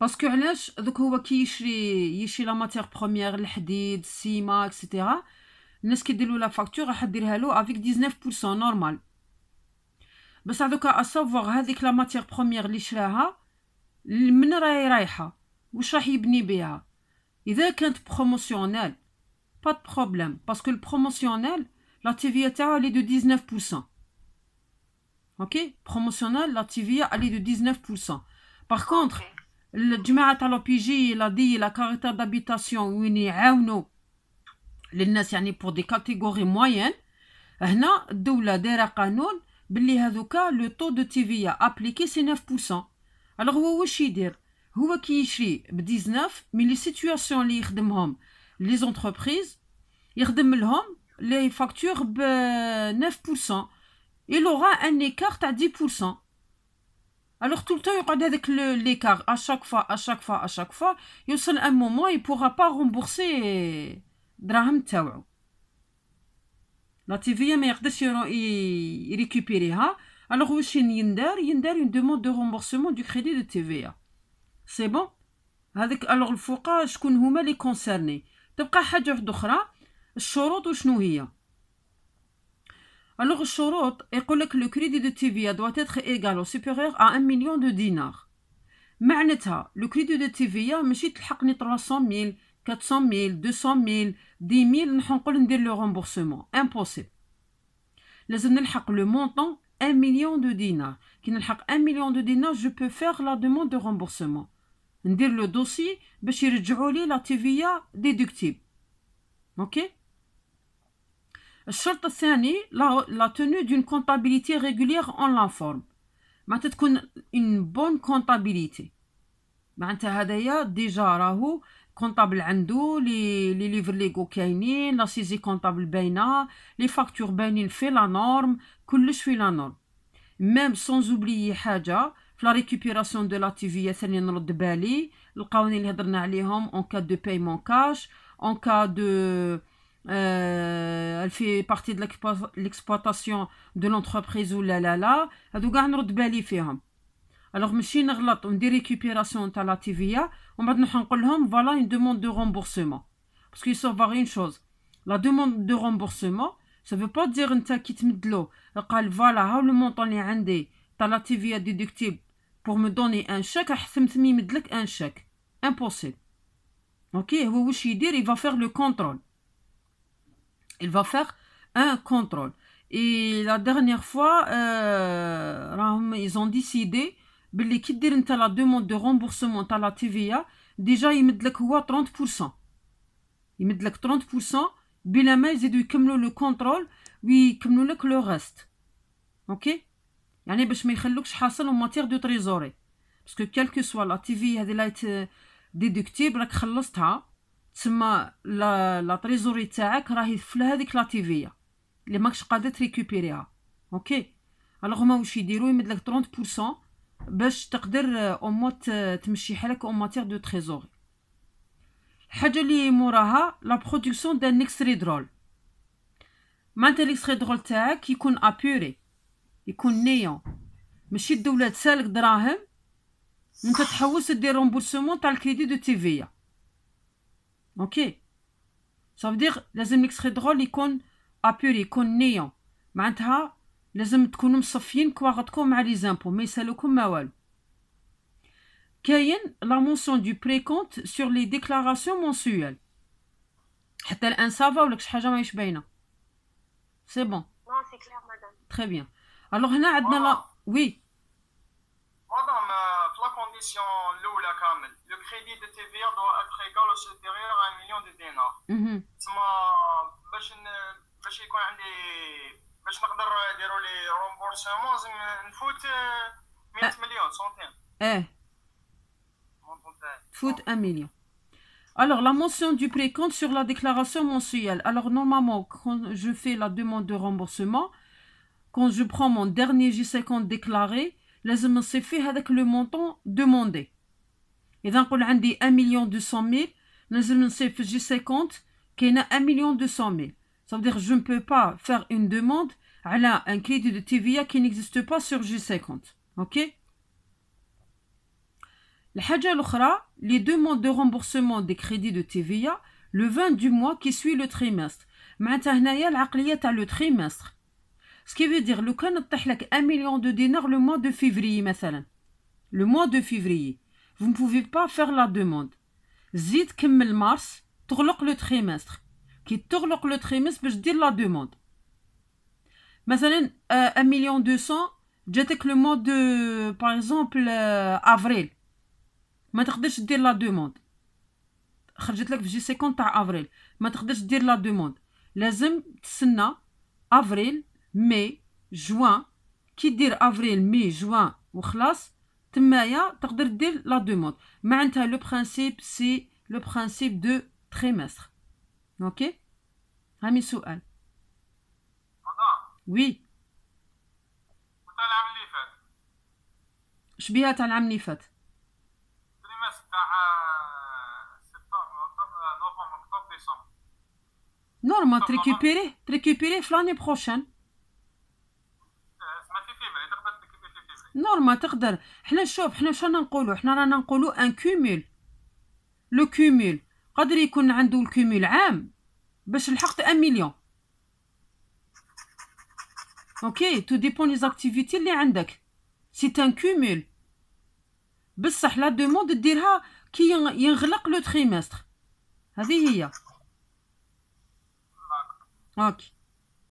باسكو علاش دوك هو كي يشري لا ماتيغ بروميير الحديد السيما اكسيتيرا الناس كيديروا لا فاكتور راح ديرها له افيك 19% نورمال بس دوكا اسافوار هذيك لا ماتيغ بروميير اللي شراها من راهي رايحه واش راح يبني بها اذا كانت بروموسيونيل با د بروبليم باسكو البروموسيونيل لا تيفيا تاعو لي دو 19%. اوكي بروموسيونيل لا تيفيا لي دو 19%. باغ كونطخ الجماعه تاع لو بي جي لا دي لا كاريتا دابيتاسيون وين يعاونوا للناس يعني بور دي كاتيجوري موين. هنا الدوله دايره قانون باللي هذوكا لو طو دو تيفيا ابليكي سي 9%. الوغ هو واش يدير؟ هو كي يشري ب 19 مي لي سيتوياسيون اللي يخدمهم لي زونتربريز يخدم لهم لي فاكتور ب 9%. il aura un écart تاع 10%. alors tout le temps يقعد هذاك l'écart à chaque fois يوصل un moment il pourra pas rembourser دراهم تاوعو. لا تيفيا ما يقدرش يريكوبيريها. alors واش يندار une demande de remboursement du crédit de TVA. سي بون هذيك. alors الفوقا شكون هما لي كونسيرني. تبقى حاجه واحده اخرى الشروط وشنو هي. alors الشروط يقول لك لو كريدي دو TVA doit être égal ou supérieur à 1 million de dinars. معناتها لو كريدي دو TVA ماشي تلحقني 300,000 400,000 200,000 10,000 نحن نقول ندير لو رامبورسمون امبوسيبل. لازم نلحق لو مونطون 1 million de dinars. كي نلحق 1 million de dinars je peux faire la demande de remboursement. ندير لو دوسي باش يرجعوا لي لا تيفيا ديدكتيب. اوكي. الشرط الثاني لا تونو دون كونطابيليتي ريغولير اون لا فورم. معناتها تكون اون بون كونطابيليتي. معناتها هذايا ديجا راهو كونطابل عنده لي ليفر ليغو كاينين لا سيزي كونطابل باينه لي فاكتور باينين في لا نورم كلش في لا نورم. ميم سون اوبليي حاجه في لا ريكوبيراسيون دو لا تيفيا ثاني نرد بالي القوانين اللي هضرنا عليهم اون كا دو بايمون كاش اون كا دو elle fait partie de l'exploitation de l'entreprise ou لا هادو كاع نرد بالي فيهم. alors ماشي نغلط وندير ريكوبيراسيون تاع لا تيفيا ومن بعد نروح نقول لهم فوالا une demande de remboursement parce qu'il faut voir une chose. la demande de remboursement ça veut pas dire انت كي تمدلو قال فوالا هاو لو مونطون اللي عندي تاع لا تيفيا ديدكتيب pour me donner un chèque حثمتم يمدلك un chèque impossible. اوكي. هو واش يدير il va faire le contrôle. il va faire un contrôle. Et la dernière fois ils ont décidé باللي كي دير نتا لا دوموند دو رومبورسمون تاع لا تيفيا ديجا يمدلك هو 30%. يمدلك 30% بلا ما يزيدوا يكملوا لو كونترول ويكملوا لك لو ريست. اوكي. يعني باش ما يخلوكش حاصل اون ماتير دو تريزوري باسكو كالكو سوا لا تيفي هذه لا ديدكتيب راك خلصتها تسمى لا تريزوري تاعك راهي في هذيك لا تيفيا اللي ماكش قادر تريكوبيريها. اوكي. الوغ هما واش يديروا يمدلك 30% باش تقدر او موت تمشي حالك اون ماتير دو تريزوري. الحاجه اللي موراها لا برودكسيون دان اكستري درول. معناتها الاكستري درول تاعك يكون ابوري يكون نيون ماشي الدوله تسالك دراهم وانت تحوس دير رومبورسمون تاع الكريدي دو تيفيا. اوكي. صافي دير لازم الاكستري درول يكون ابوري يكون نيون. معناتها لازم تكونوا مصفيين كواغتكم مع لي زامبو ما يسالوكم ما والو. كاين لا مونسيون دو بريكونت سور لي ديكلاراسيون مونسيوال حتى الان صافا ولا شي حاجه ماهيش باينه. سي بون. Non, c'est clair, madame. تري بيان. الوغ هنا عندنا لا وي مدام في لا كونديسيون الاولى كامل لو كريدي دو تيفيا دو اتر ايكال او سوبيريور ا 1 مليون دو دينار. تسمى باش يكون عندي باش نقدر نديروا لي رومبورسمون لازم نفوت 100 مليون سنتيم. تفوت 1 million. Alors, la mention du précompte sur la déclaration mensuelle. Alors, normalement, quand je fais la demande de remboursement, quand je prends mon dernier J50 déclaré, لازم نصيفي هذاك le montant demandé. إذا نقول عندي 1,200,000 لازم نصيف في J50 كاينة 1,200,000. Ça veut dire que je ne peux pas faire une demande على un crédit de TVA qui n'existe pas sur J50. Ok. الحاجة الأخرى les demandes de remboursement des crédits de TVA le 20 du mois qui suit le trimestre. معناتها هنايا العقلية تاع le trimestre. Ce qui veut dire لو كان طيح لك 1 million de dinars le mois de février مثلا. Le mois de février. Vous ne pouvez pas faire la demande. زيد كمل مارس تغلق le trimestre. كي تغلق le trimestre باش دير la demande. مثلا 1 million 200 جاتك le mois de par exemple avril. ما تقدرش دير لا دوموند. خرجت لك في جي سيكون تاع افريل ما تقدرش دير لا دوموند. لازم تسنى افريل مي جوان. كي دير افريل مي جوان وخلاص تمايا تقدر دير لا دوموند. معناتها لو برانسيب سي لو برانسيب دو تريمستر. اوكي هامي سؤال. وي تاع العام اللي فات شبيها تاع العام اللي فات نورمال تريكيبيري في لاني بروشين. نورمال تقدر. حنا شوف حنا واش رانا نقولوا. حنا رانا نقولوا ان كومول. لو كومول قادر يكون عنده الكومول عام باش لحقت 1 مليون. اوكي تو ديبون لي زاكتيفيتي اللي عندك. سي ان كومول. بصح لا دوموند ديرها كي ينغلق لو تريمستر. هذه هي. اوكي